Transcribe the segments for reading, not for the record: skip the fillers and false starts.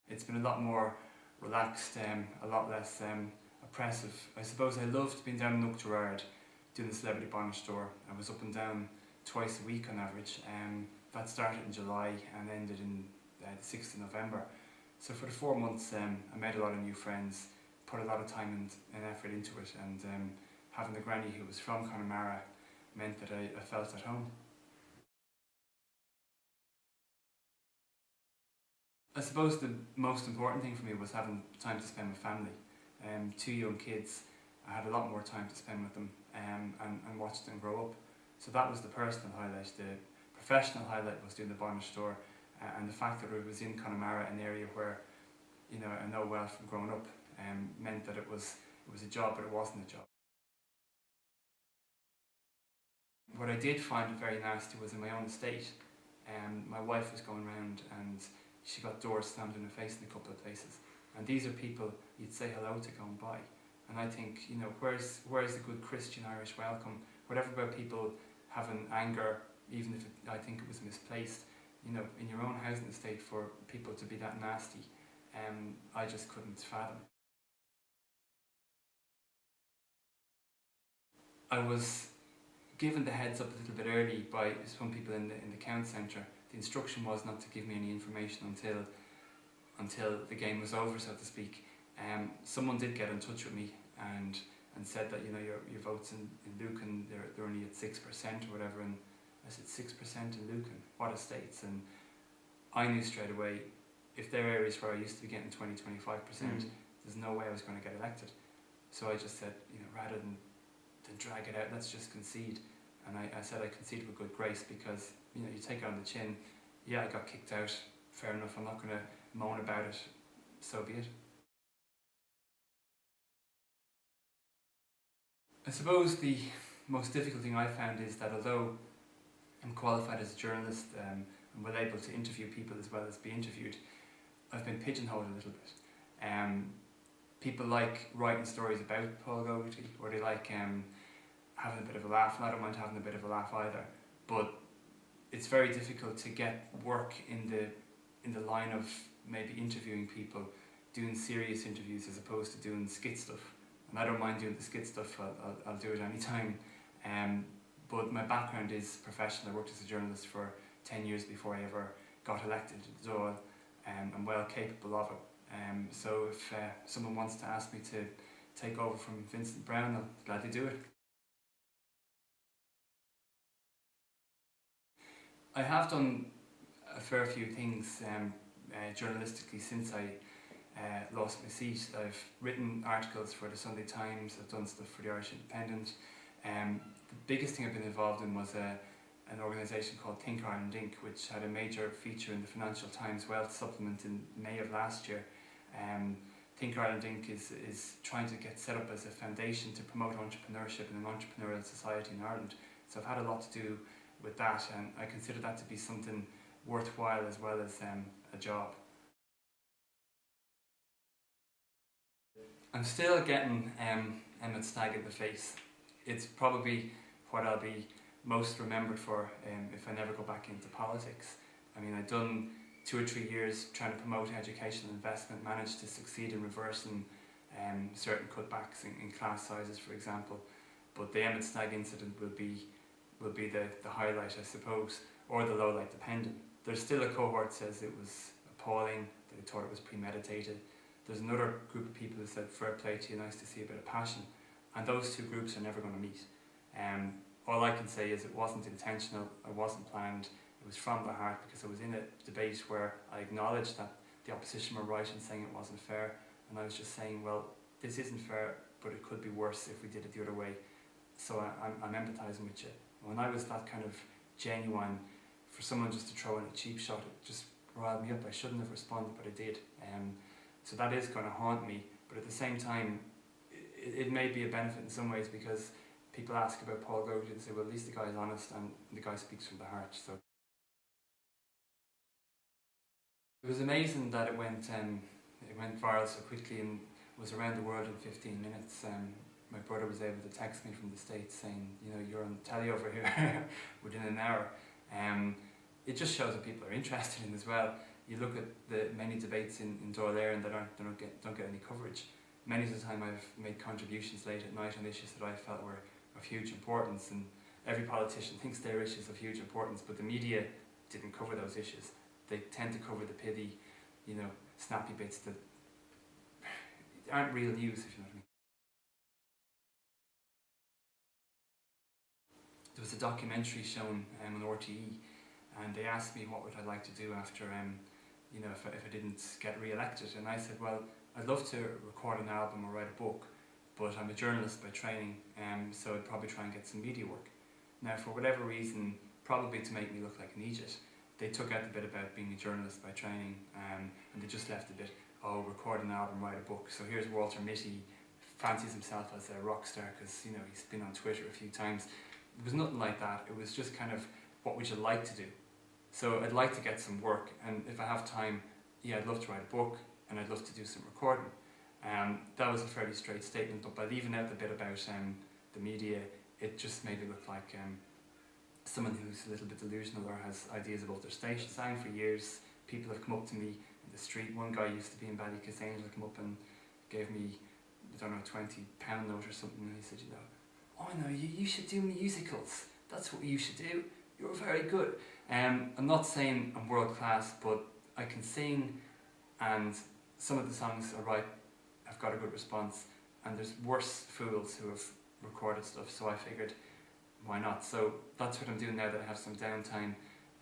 It's been a lot more relaxed, a lot less oppressive. I suppose I loved being down in Oak Gerard doing the Celebrity Bonnet Store. I was up and down twice a week on average. That started in July and ended in the 6th of November. So for the 4 months I made a lot of new friends, put a lot of time and effort into it, and having the granny who was from Connemara meant that I felt at home. I suppose the most important thing for me was having time to spend with family. 2 young kids, I had a lot more time to spend with them and watch them grow up. So that was the personal highlight. The professional highlight was doing the bonnet store, and the fact that it was in Connemara, an area where I know well from growing up, meant that it was a job, but it wasn't a job. What I did find very nasty was in my own estate. My wife was going around and she got doors slammed in her face in a couple of places. And these are people you'd say hello to going by. And I think, where's the good Christian Irish welcome? Whatever about people having anger, even if I think it was misplaced, in your own housing estate for people to be that nasty, I just couldn't fathom. I was given the heads up a little bit early by some people in the count centre. The instruction was not to give me any information until the game was over, so to speak. Someone did get in touch with me and said that your votes in Lucan, they're only at 6% or whatever, and I said 6% in Lucan, what estates? And I knew straight away, if there are areas where I used to be getting 20-25%, there's no way I was going to get elected. So I just said, rather than drag it out, let's just concede. And I said I conceded with good grace, because you take it on the chin. Yeah, I got kicked out, fair enough, I'm not going to moan about it, so be it. I suppose the most difficult thing I found is that although I'm qualified as a journalist and well able to interview people as well as be interviewed, I've been pigeonholed a little bit. People like writing stories about Paul Gogarty, or they like having a bit of a laugh, and I don't mind having a bit of a laugh either, but it's very difficult to get work in the line of maybe interviewing people, doing serious interviews as opposed to doing skit stuff. And I don't mind doing the skit stuff, I'll do it anytime. But my background is professional. I worked as a journalist for 10 years before I ever got elected to Dáil. I'm well capable of it. So if someone wants to ask me to take over from Vincent Brown, I'll gladly do it. I have done a fair few things journalistically since I lost my seat. I've written articles for the Sunday Times, I've done stuff for the Irish Independent. The biggest thing I've been involved in was an organisation called Think Ireland Inc., which had a major feature in the Financial Times Wealth Supplement in May of last year. Think Ireland Inc. is trying to get set up as a foundation to promote entrepreneurship in an entrepreneurial society in Ireland. So I've had a lot to do with that, and I consider that to be something worthwhile as well as a job. I'm still getting Emmett Stagg in the face. It's probably what I'll be most remembered for if I never go back into politics. I mean, I've done 2 or 3 years trying to promote educational investment, managed to succeed in reversing certain cutbacks in class sizes, for example. But the Emmett Stagg incident will be the highlight, I suppose, or the low light, depending. There's still a cohort says it was appalling, they thought it was premeditated. There's another group of people who said, fair play to you, nice to see a bit of passion. And those two groups are never going to meet. All I can say is it wasn't intentional, it wasn't planned, it was from the heart, because I was in a debate where I acknowledged that the opposition were right in saying it wasn't fair, and I was just saying, well, this isn't fair, but it could be worse if we did it the other way. So I'm empathising with you. When I was that kind of genuine, for someone just to throw in a cheap shot, it just riled me up. I shouldn't have responded, but I did. So that is going to haunt me, but at the same time, it may be a benefit in some ways, because people ask about Paul Gogarty and say, well, at least the guy is honest and the guy speaks from the heart. So it was amazing that it went viral so quickly and was around the world in 15 minutes. My brother was able to text me from the States saying, you're on the telly over here within an hour. It just shows that people are interested in as well. you look at the many debates in Dáil Éireann that don't get any coverage. Many of the time I've made contributions late at night on issues that I felt were of huge importance, and every politician thinks their issues of huge importance, but the media didn't cover those issues. They tend to cover the pithy, snappy bits that aren't real news, if you know what I mean. There was a documentary shown on RTE, and they asked me what would I like to do after, if I didn't get re-elected, and I said, well, I'd love to record an album or write a book, but I'm a journalist by training, so I'd probably try and get some media work. Now, for whatever reason, probably to make me look like an idiot, they took out the bit about being a journalist by training, and they just left the bit, record an album, write a book. So here's Walter Mitty, fancies himself as a rock star because he's been on Twitter a few times. It was nothing like that. It was just kind of, what would you like to do? So I'd like to get some work, and if I have time, I'd love to write a book, and I'd love to do some recording. That was a fairly straight statement, but by leaving out the bit about the media, it just made me look like someone who's a little bit delusional or has ideas about their station sign. For years, people have come up to me in the street. One guy used to be in Ballykissangel, come up and gave me, I don't know, a £20 note or something, and he said, oh no, you should do musicals. That's what you should do. You're very good. I'm not saying I'm world class, but I can sing, and some of the songs I write have got a good response, and there's worse fools who have recorded stuff, so I figured, why not? So that's what I'm doing now that I have some downtime.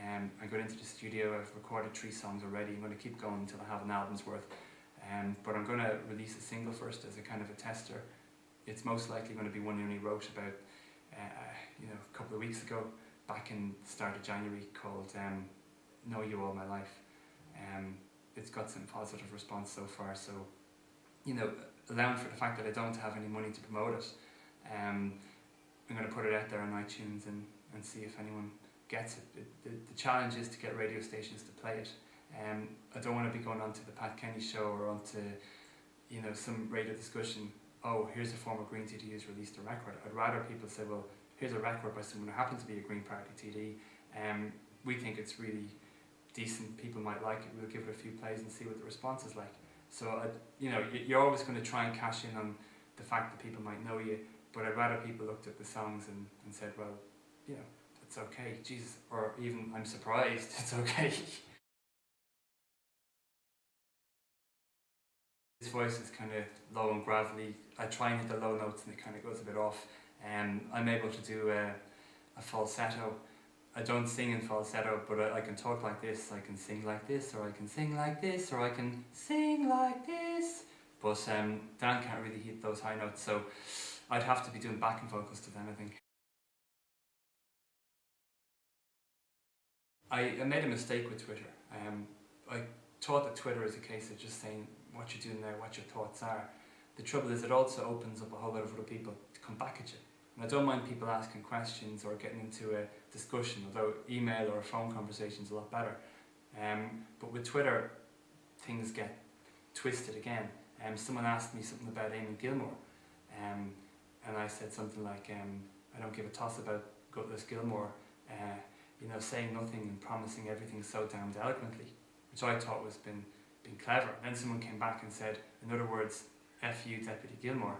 I'm going into the studio. I've recorded 3 songs already. I'm going to keep going until I have an album's worth. But I'm going to release a single first as a kind of a tester. It's most likely going to be one I only wrote about a couple of weeks ago, back in the start of January, called Know You All My Life. It's got some positive response so far, so allowing for the fact that I don't have any money to promote it, I'm going to put it out there on iTunes and see if anyone gets it. The challenge is to get radio stations to play it. I don't want to be going on to the Pat Kenny show or onto some radio discussion, here's a former Green TD who's released a record. I'd rather people say, well, here's a record by someone who happens to be a Green Party TD. We think it's really decent, people might like it, we'll give it a few plays and see what the response is like. So you're always going to try and cash in on the fact that people might know you, but I'd rather people looked at the songs and said, well, it's okay, Jesus, or even, I'm surprised, it's okay. His voice is kind of low and gravelly. I try and hit the low notes and it kind of goes a bit off. I'm able to do a falsetto. I don't sing in falsetto, but I can talk like this, I can sing like this, or I can sing like this, or I can sing like this. But Dan can't really hit those high notes, so I'd have to be doing backing vocals to them, I think. I made a mistake with Twitter. I thought that Twitter is a case of just saying what you're doing there, what your thoughts are. The trouble is it also opens up a whole lot of other people to come back at you. And I don't mind people asking questions or getting into a discussion, although email or a phone conversation is a lot better. But with Twitter, things get twisted again. Someone asked me something about Eamon Gilmore, and I said something like, I don't give a toss about Gutless Gilmore, saying nothing and promising everything so damned eloquently, which I thought was been clever. Then someone came back and said, in other words, F you, Deputy Gilmore.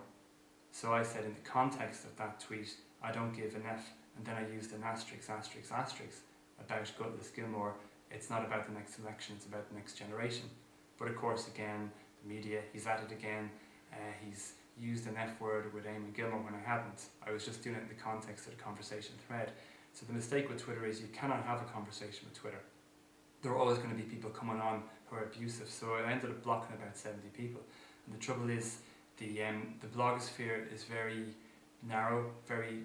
So I said, in the context of that tweet, I don't give an F, and then I used an asterisk about Gutless Gilmore. It's not about the next election, it's about the next generation. But of course, again, the media, he's at it again. He's used an F word with Eamon Gilmore when I hadn't. I was just doing it in the context of the conversation thread. So the mistake with Twitter is you cannot have a conversation with Twitter. There are always going to be people coming on who are abusive. So I ended up blocking about 70 people. And the trouble is, the blogosphere is very narrow, very,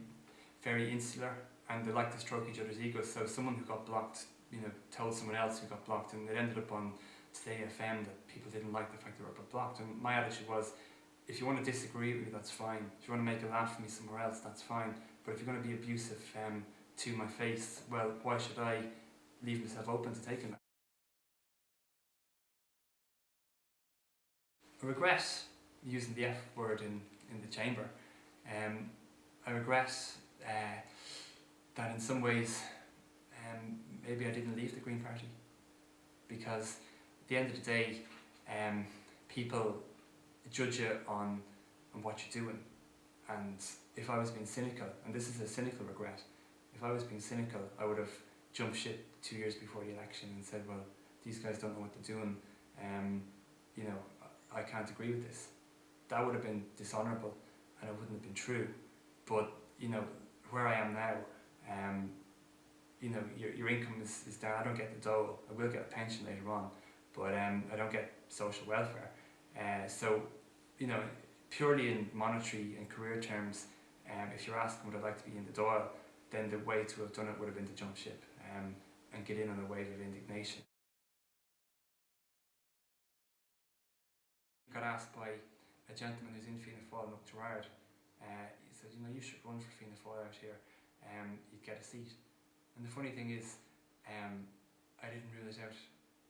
very insular, and they like to stroke each other's egos. So someone who got blocked, told someone else who got blocked, and it ended up on Stay FM that people didn't like the fact they were blocked. And my attitude was, if you want to disagree with me, that's fine. If you want to make a laugh at me somewhere else, that's fine. But if you're going to be abusive to my face, well, why should I leave myself open to taking that? I regret using the F word in the chamber. I regret that in some ways maybe I didn't leave the Green Party, because At the end of the day, people judge you on what you're doing. And if I was being cynical, and this is a cynical regret, if I was being cynical, I would have jumped ship 2 years before the election and said, well, these guys don't know what they're doing, you know, I can't agree with this. That would have been dishonourable and it wouldn't have been true. But, you know, where I am now, you know, your income is down. I don't get the dole. I will get a pension later on, but I don't get social welfare. So, you know, purely in monetary and career terms, if you're asking would I like to be in the Dáil, then the way to have done it would have been to jump ship and get in on a wave of indignation. I got asked by a gentleman who's in Fianna Fáil in Upterard. He said, you know, you should run for Fianna Fáil out here, you'd get a seat. And the funny thing is, I didn't rule it out.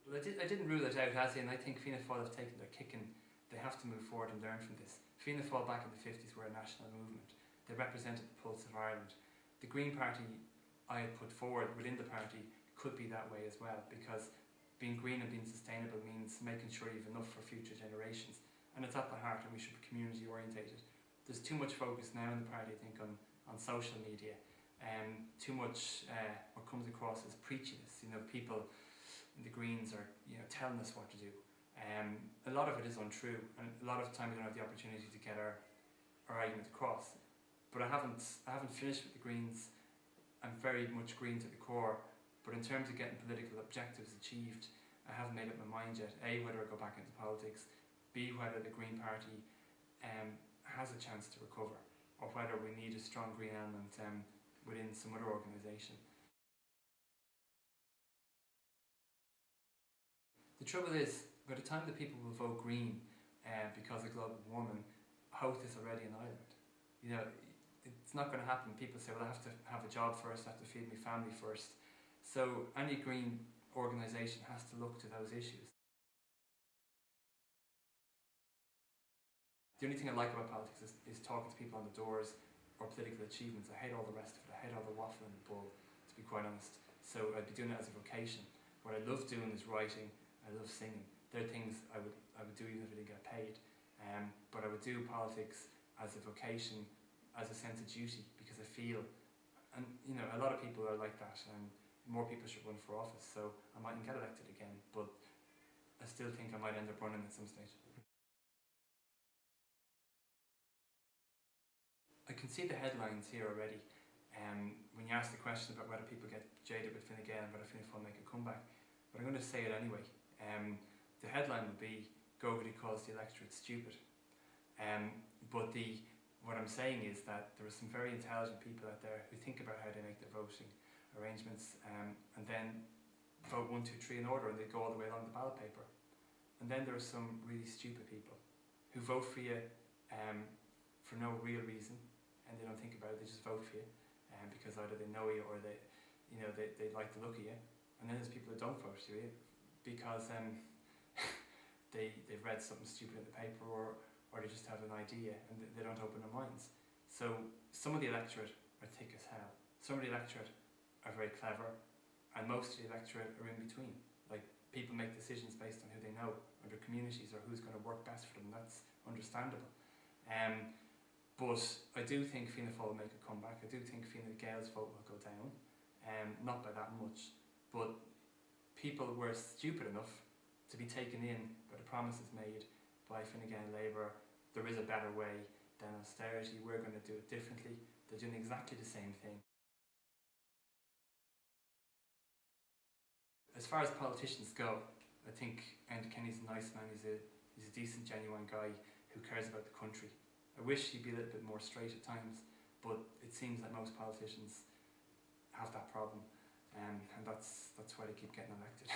Well, I didn't rule it out, as in I think Fianna Fáil have taken their kick and they have to move forward and learn from this. Fianna Fáil back in the 50s were a national movement. They represented the pulse of Ireland. The Green Party I had put forward within the party could be that way as well, because being green and being sustainable means making sure you have enough for future generations. And it's at the heart, and we should be community orientated. There's too much focus now in the party, I think, on social media. Too much what comes across as preachiness. You know, people in the Greens are, you know, telling us what to do. A lot of it is untrue, and a lot of the time we don't have the opportunity to get our argument across. But I haven't finished with the Greens. I'm very much green to the core, but in terms of getting political objectives achieved, I haven't made up my mind yet. A, whether I go back into politics, B, whether the Green Party has a chance to recover, or whether we need a strong green element within some other organisation. The trouble is, by the time that people will vote green because of global warming, Howth is already an island. You know, it's not going to happen. People say, well, I have to have a job first, I have to feed my family first. So any green organisation has to look to those issues. The only thing I like about politics is talking to people on the doors or political achievements. I hate all the rest of it. I hate all the waffling and bull, to be quite honest. So I'd be doing it as a vocation. What I love doing is writing. I love singing. They're things I would do even if I didn't get paid. But I would do politics as a vocation, as a sense of duty, because I feel, and you know, a lot of people are like that, and more people should run for office, so I mightn't get elected again, but I still think I might end up running at some stage. I can see the headlines here already. When you ask the question about whether people get jaded with Fine Gael and whether Fianna Fáil make a comeback, but I'm going to say it anyway. The headline would be, Gogarty calls the electorate stupid. But what I'm saying is that there are some very intelligent people out there who think about how they make their voting arrangements and then vote 1, 2, 3 in order, and they go all the way along the ballot paper. And then there are some really stupid people who vote for you for no real reason, and they don't think about it, they just vote for you because either they know you or they like the look of you. And then there's people who don't vote for you because they've read something stupid in the paper or they just have an idea and they don't open their minds. So some of the electorate are thick as hell. Some of the electorate are very clever, and most of the electorate are in between. Like, people make decisions based on who they know or their communities or who's going to work best for them. That's understandable. But I do think Fianna Fáil will make a comeback. I do think Fine Gael's vote will go down, not by that much, but people were stupid enough to be taken in by the promises made by Fine Gael and Labour. There is a better way than austerity. We're going to do it differently. They're doing exactly the same thing. As far as politicians go, I think Enda Kenny's a nice man. He's a decent, genuine guy who cares about the country. I wish he'd be a little bit more straight at times, but it seems that most politicians have that problem, and that's why they keep getting elected.